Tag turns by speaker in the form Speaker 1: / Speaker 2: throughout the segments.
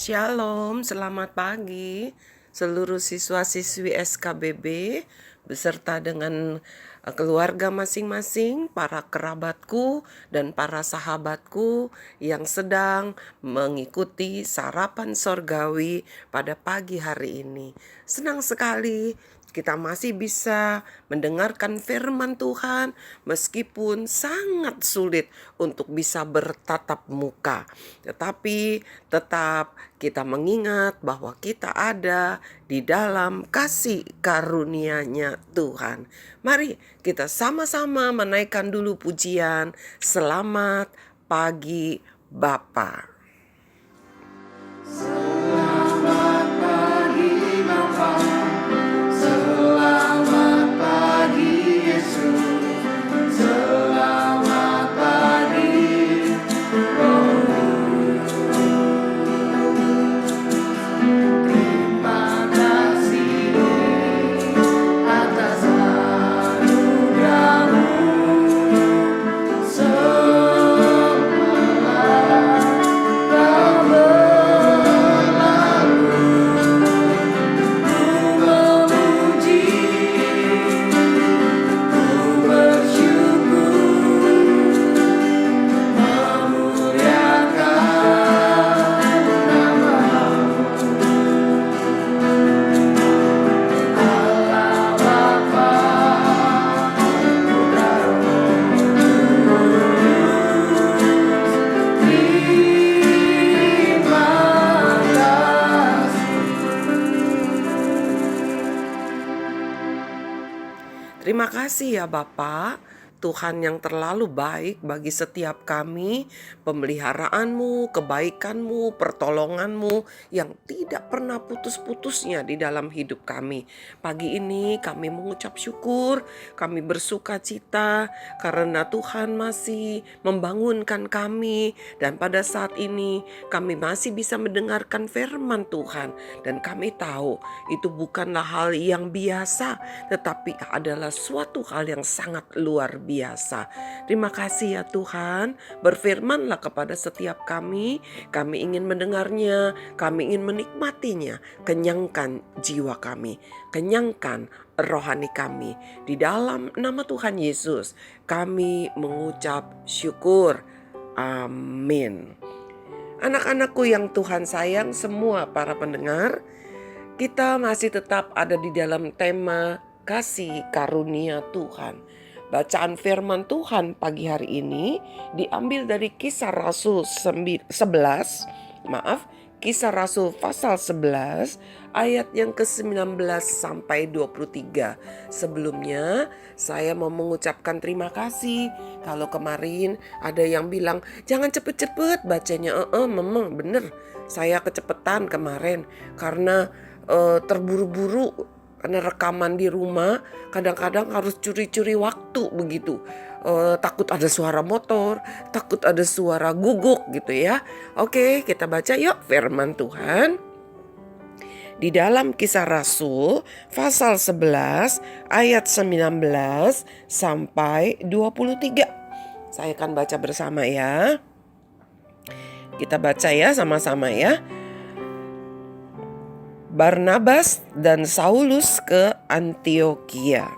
Speaker 1: Shalom, selamat pagi seluruh siswa-siswi SKBB beserta dengan keluarga masing-masing, para kerabatku dan para sahabatku yang sedang mengikuti sarapan sorgawi pada pagi hari ini. Senang sekali kita masih bisa mendengarkan firman Tuhan meskipun sangat sulit untuk bisa bertatap muka. Tetapi tetap kita mengingat bahwa kita ada di dalam kasih karunia-Nya Tuhan. Mari kita sama-sama menaikkan dulu pujian. Selamat pagi Bapa.
Speaker 2: Selamat pagi Bapa, selamat pagi Yesus, selamat pagi Roh Kudus. Terima kasih atas anugerah-Mu, semalam Kau berlalu. Ku memuji, ku bersyukur, memuliakan nama-Mu. Allah Bapa, Putra Roh Kudus, terima kasih.
Speaker 1: Terima kasih ya Bapak, Tuhan yang terlalu baik bagi setiap kami, pemeliharaan-Mu, kebaikan-Mu, pertolongan-Mu yang tidak pernah putus-putusnya di dalam hidup kami. Pagi ini kami mengucap syukur, kami bersuka cita karena Tuhan masih membangunkan kami, dan pada saat ini kami masih bisa mendengarkan firman Tuhan, dan kami tahu itu bukanlah hal yang biasa, tetapi adalah suatu hal yang sangat luar biasa. Terima kasih ya Tuhan, berfirmanlah kepada setiap kami ingin mendengarnya, kami ingin menikmatinya. Kenyangkan jiwa kami, kenyangkan rohani kami. Di dalam nama Tuhan Yesus kami mengucap syukur. Amin. Anak-anakku yang Tuhan sayang, semua para pendengar, kita masih tetap ada di dalam tema kasih karunia Tuhan. Bacaan firman Tuhan pagi hari ini diambil dari Kisah Rasul 11, Kisah Rasul pasal 11 ayat yang ke-19 sampai 23. Sebelumnya saya mau mengucapkan terima kasih. Kalau kemarin ada yang bilang jangan cepet-cepet bacanya. Memang bener, saya kecepetan kemarin karena terburu-buru. Karena rekaman di rumah kadang-kadang harus curi-curi waktu begitu. Takut ada suara motor, takut ada suara guguk gitu ya. Oke, kita baca yuk firman Tuhan. Di dalam Kisah Rasul pasal 11 ayat 19 sampai 23. Saya akan baca bersama ya. Kita baca ya sama-sama ya. Barnabas dan Saulus ke Antiokhia.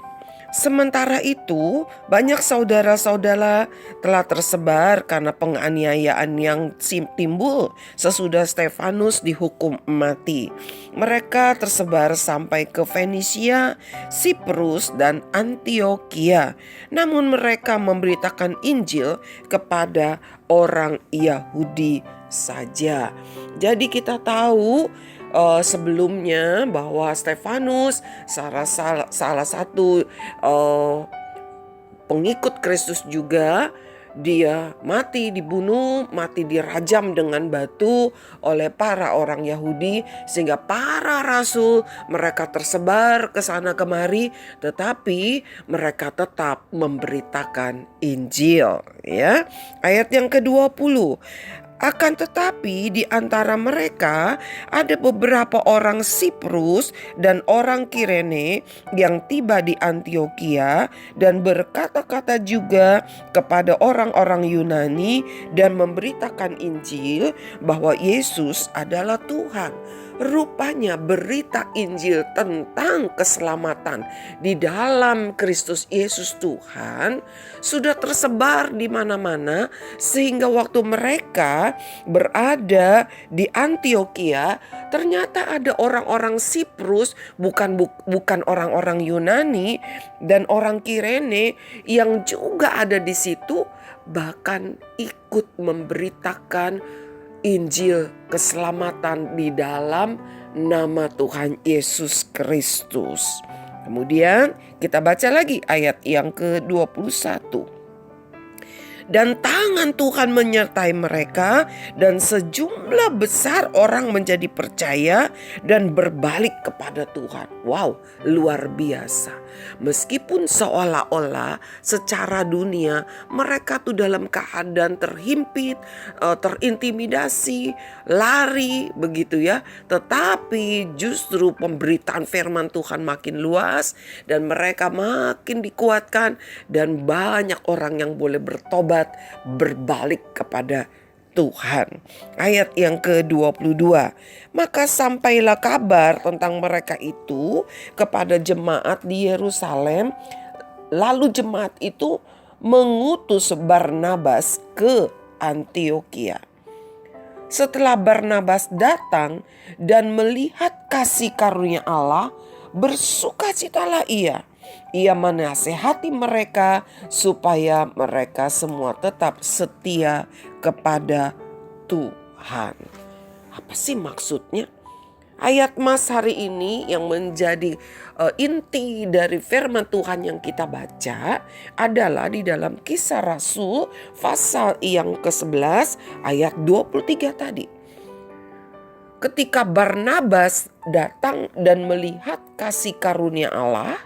Speaker 1: Sementara itu, banyak saudara-saudara telah tersebar karena penganiayaan yang timbul sesudah Stefanus dihukum mati. Mereka tersebar sampai ke Fenisia, Siprus, dan Antiokhia. Namun mereka memberitakan Injil kepada orang Yahudi saja. Jadi kita tahu sebelumnya bahwa Stefanus salah satu pengikut Kristus juga, dia dibunuh, mati dirajam dengan batu oleh para orang Yahudi, sehingga para rasul mereka tersebar ke sana kemari, tetapi mereka tetap memberitakan Injil ya. Ayat yang ke-20. Akan tetapi di antara mereka ada beberapa orang Siprus dan orang Kirene yang tiba di Antiokhia dan berkata-kata juga kepada orang-orang Yunani dan memberitakan Injil bahwa Yesus adalah Tuhan. Rupanya berita Injil tentang keselamatan di dalam Kristus Yesus Tuhan sudah tersebar di mana-mana, sehingga waktu mereka berada di Antiokhia ternyata ada orang-orang Siprus, bukan orang-orang Yunani dan orang Kirene yang juga ada di situ, bahkan ikut memberitakan Injil keselamatan di dalam nama Tuhan Yesus Kristus. Kemudian kita baca lagi ayat yang ke-21. Dan tangan Tuhan menyertai mereka, dan sejumlah besar orang menjadi percaya dan berbalik kepada Tuhan. Wow, luar biasa. Meskipun seolah-olah secara dunia mereka tuh dalam keadaan terhimpit, terintimidasi, lari begitu ya. Tetapi justru pemberitaan firman Tuhan makin luas dan mereka makin dikuatkan, dan banyak orang yang boleh bertobat, berbalik kepada Tuhan. Ayat yang ke-22. Maka sampailah kabar tentang mereka itu kepada jemaat di Yerusalem. Lalu jemaat itu mengutus Barnabas ke Antiokhia. Setelah Barnabas datang dan melihat kasih karunia Allah, bersukacitalah ia. Ia menasehati mereka supaya mereka semua tetap setia kepada Tuhan. Apa sih maksudnya? Ayat Mas hari ini yang menjadi inti dari firman Tuhan yang kita baca adalah di dalam Kisah Rasul pasal yang ke-11 ayat 23 tadi. Ketika Barnabas datang dan melihat kasih karunia Allah,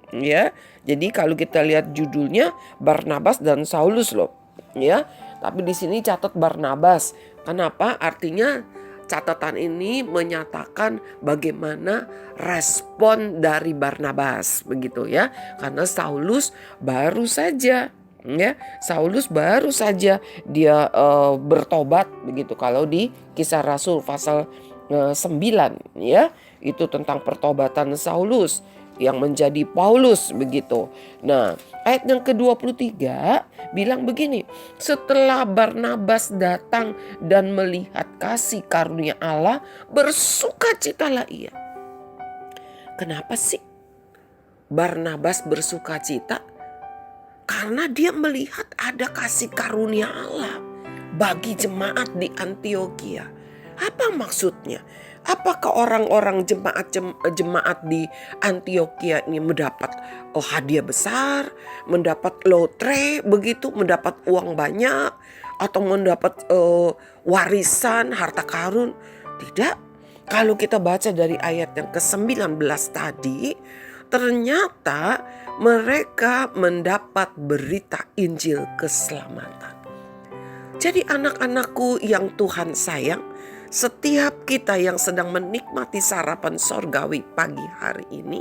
Speaker 1: ya. Jadi kalau kita lihat judulnya Barnabas dan Saulus loh, ya. Tapi di sini catat Barnabas. Kenapa? Artinya catatan ini menyatakan bagaimana respon dari Barnabas, begitu ya. Karena Saulus baru saja, ya. Saulus baru saja dia bertobat, begitu. Kalau di Kisah Rasul pasal 9, ya, itu tentang pertobatan Saulus yang menjadi Paulus, begitu. Nah, ayat yang ke-23 bilang begini. Setelah Barnabas datang dan melihat kasih karunia Allah, bersukacitalah ia. Kenapa sih Barnabas bersukacita? Karena dia melihat ada kasih karunia Allah bagi jemaat di Antiokhia. Apa maksudnya? Apakah orang-orang jemaat di Antiokhia ini mendapat hadiah besar, mendapat lotre begitu, mendapat uang banyak, atau mendapat warisan, harta karun? Tidak. Kalau kita baca dari ayat yang ke-19 tadi, ternyata mereka mendapat berita Injil keselamatan. Jadi anak-anakku yang Tuhan sayang, setiap kita yang sedang menikmati sarapan sorgawi pagi hari ini,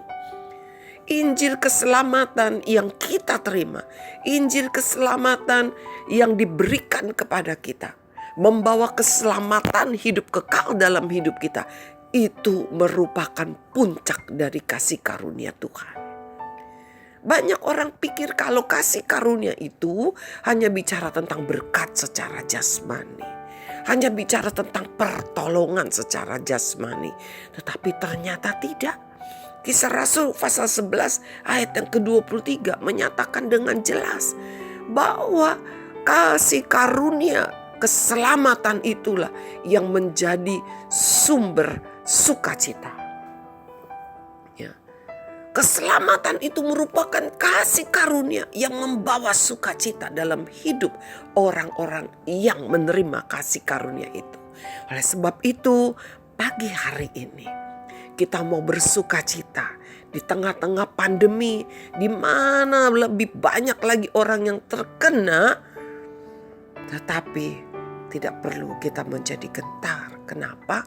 Speaker 1: Injil keselamatan yang kita terima, Injil keselamatan yang diberikan kepada kita, membawa keselamatan hidup kekal dalam hidup kita, itu merupakan puncak dari kasih karunia Tuhan. Banyak orang pikir kalau kasih karunia itu hanya bicara tentang berkat secara jasmani, hanya bicara tentang pertolongan secara jasmani. Tetapi ternyata tidak. Kisah Rasul pasal 11 ayat yang ke-23 menyatakan dengan jelas bahwa kasih karunia keselamatan itulah yang menjadi sumber sukacita. Ya. Keselamatan itu merupakan kasih karunia yang membawa sukacita dalam hidup orang-orang yang menerima kasih karunia itu. Oleh sebab itu, pagi hari ini kita mau bersukacita di tengah-tengah pandemi, di mana lebih banyak lagi orang yang terkena, tetapi tidak perlu kita menjadi gentar. Kenapa?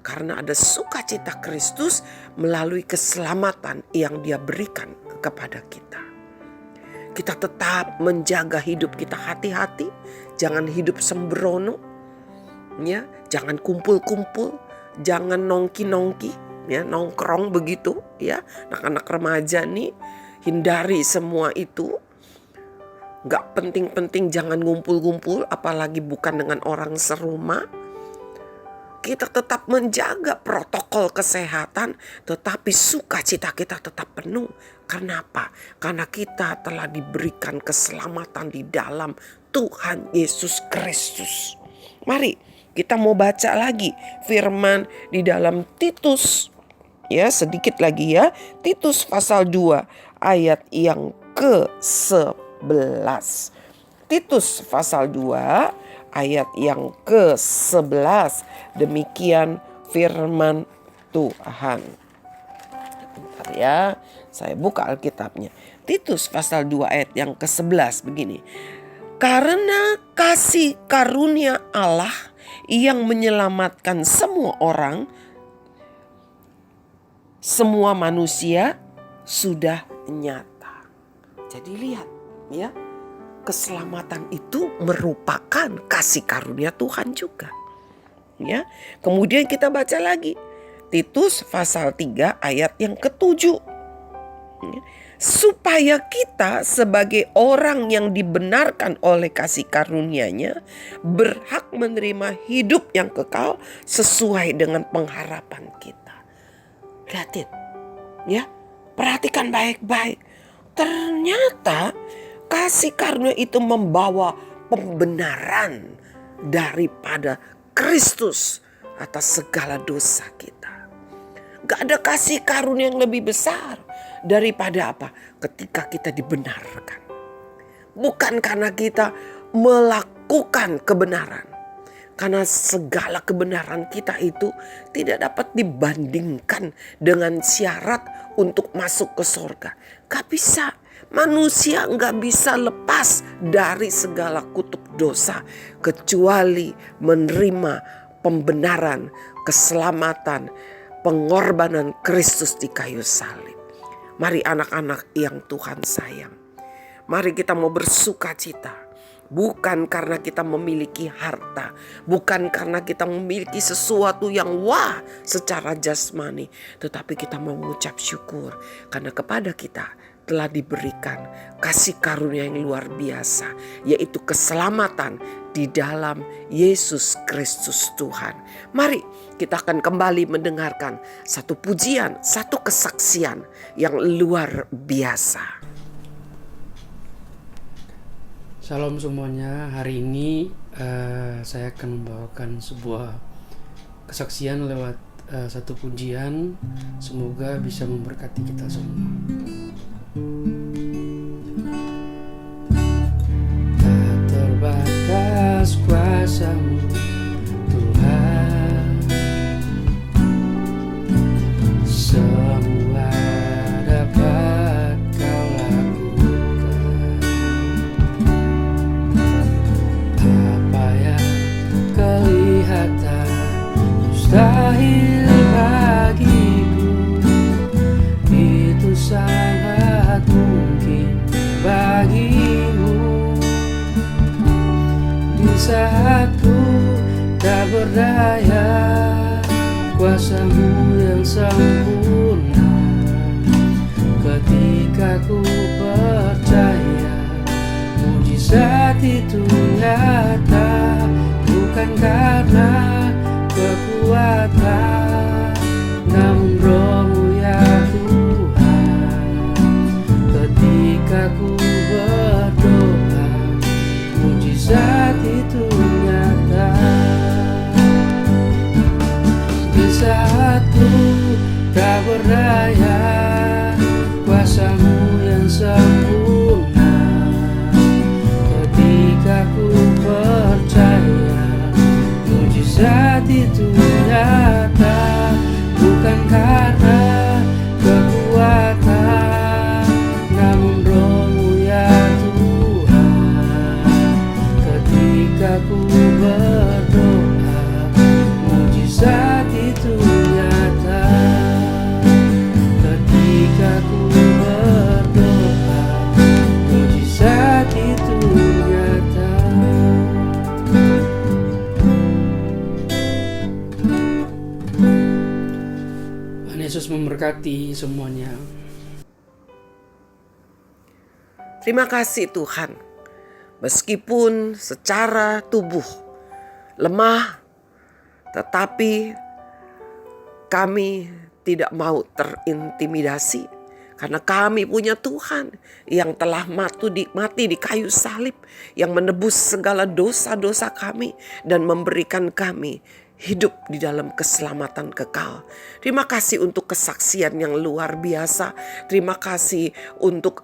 Speaker 1: Karena ada sukacita Kristus melalui keselamatan yang Dia berikan kepada kita. Kita tetap menjaga hidup kita hati-hati, jangan hidup sembrono, ya, jangan kumpul-kumpul, jangan nongki-nongki, ya, nongkrong begitu, ya. Anak-anak remaja nih, hindari semua itu. Gak penting-penting, jangan ngumpul-ngumpul, apalagi bukan dengan orang serumah. Kita tetap menjaga protokol kesehatan, tetapi sukacita kita tetap penuh. Kenapa? Karena kita telah diberikan keselamatan di dalam Tuhan Yesus Kristus. Mari kita mau baca lagi firman di dalam Titus. Ya, sedikit lagi ya. Titus pasal 2 ayat yang ke-11. Titus pasal 2 ayat yang ke-11. Demikian firman Tuhan. Bentar ya, saya buka Alkitabnya. Titus pasal 2 ayat yang ke-11 begini. Karena kasih karunia Allah yang menyelamatkan semua orang, semua manusia sudah nyata. Jadi lihat ya, keselamatan itu merupakan kasih karunia Tuhan juga. Ya, kemudian kita baca lagi Titus pasal 3 ayat yang ke-7. Supaya kita sebagai orang yang dibenarkan oleh kasih karunia-Nya berhak menerima hidup yang kekal sesuai dengan pengharapan kita. Lihatin ya, perhatikan baik-baik. Ternyata kasih karunia itu membawa pembenaran daripada Kristus atas segala dosa kita. Gak ada kasih karunia yang lebih besar daripada apa? Ketika kita dibenarkan. Bukan karena kita melakukan kebenaran. Karena segala kebenaran kita itu tidak dapat dibandingkan dengan syarat untuk masuk ke sorga. Gak bisa. Manusia gak bisa lepas dari segala kutuk dosa kecuali menerima pembenaran, keselamatan, pengorbanan Kristus di kayu salib. Mari anak-anak yang Tuhan sayang, mari kita mau bersuka cita. Bukan karena kita memiliki harta, bukan karena kita memiliki sesuatu yang wah secara jasmani, tetapi kita mau mengucap syukur karena kepada kita telah diberikan kasih karunia yang luar biasa, yaitu keselamatan di dalam Yesus Kristus Tuhan. Mari kita akan kembali mendengarkan satu pujian, satu kesaksian yang luar biasa.
Speaker 3: Shalom semuanya, hari ini saya akan membawakan sebuah kesaksian lewat satu pujian. Semoga bisa memberkati kita semua. Tak terbatas kuasa-Mu Tuhan, semua dapat Kau lakukan. Apa yang kelihatan mustahil bagiku, itu sangat mungkin bagimu. Di saat ku tak berdaya, kuasa-Mu yang sempurna. Ketika ku percaya, mujizat itu nyata. Bukan karena kekuatan, namun Roh-Mu ya Tuhan. Ketika ku berdoa, mujizat itu nyata. Di saat ku tak berdaya, kuasa-Mu yang sempurna. Ketika ku percaya, mujizat itu nyata. Bukan karena kekuatan, namun Roh-Mu ya Tuhan. Ketika ku memberkati semuanya.
Speaker 1: Terima kasih Tuhan. Meskipun secara tubuh lemah, tetapi kami tidak mau terintimidasi. Karena kami punya Tuhan yang telah mati di kayu salib, yang menebus segala dosa-dosa kami dan memberikan kami hidup di dalam keselamatan kekal. Terima kasih untuk kesaksian yang luar biasa. Terima kasih untuk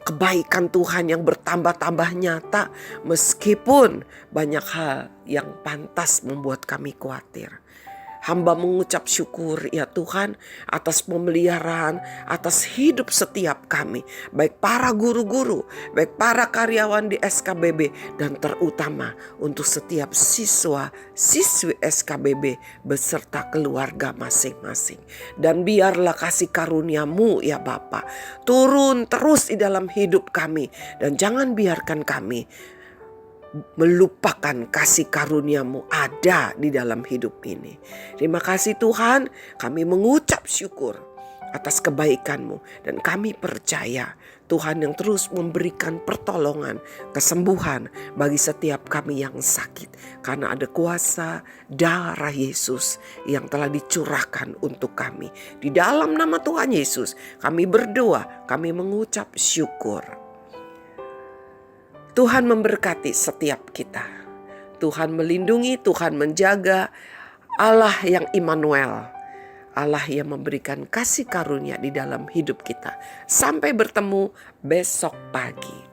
Speaker 1: kebaikan Tuhan yang bertambah-tambah nyata, meskipun banyak hal yang pantas membuat kami khawatir. Hamba mengucap syukur ya Tuhan atas pemeliharaan, atas hidup setiap kami. Baik para guru-guru, baik para karyawan di SKBB, dan terutama untuk setiap siswa-siswi SKBB beserta keluarga masing-masing. Dan biarlah kasih karunia-Mu ya Bapa turun terus di dalam hidup kami. Dan jangan biarkan kami melupakan kasih karunia-Mu ada di dalam hidup ini. Terima kasih Tuhan, kami mengucap syukur atas kebaikan-Mu. Dan kami percaya Tuhan yang terus memberikan pertolongan, kesembuhan bagi setiap kami yang sakit. Karena ada kuasa darah Yesus yang telah dicurahkan untuk kami. Di dalam nama Tuhan Yesus kami berdoa, kami mengucap syukur. Tuhan memberkati setiap kita. Tuhan melindungi, Tuhan menjaga. Allah yang Immanuel, Allah yang memberikan kasih karunia di dalam hidup kita. Sampai bertemu besok pagi.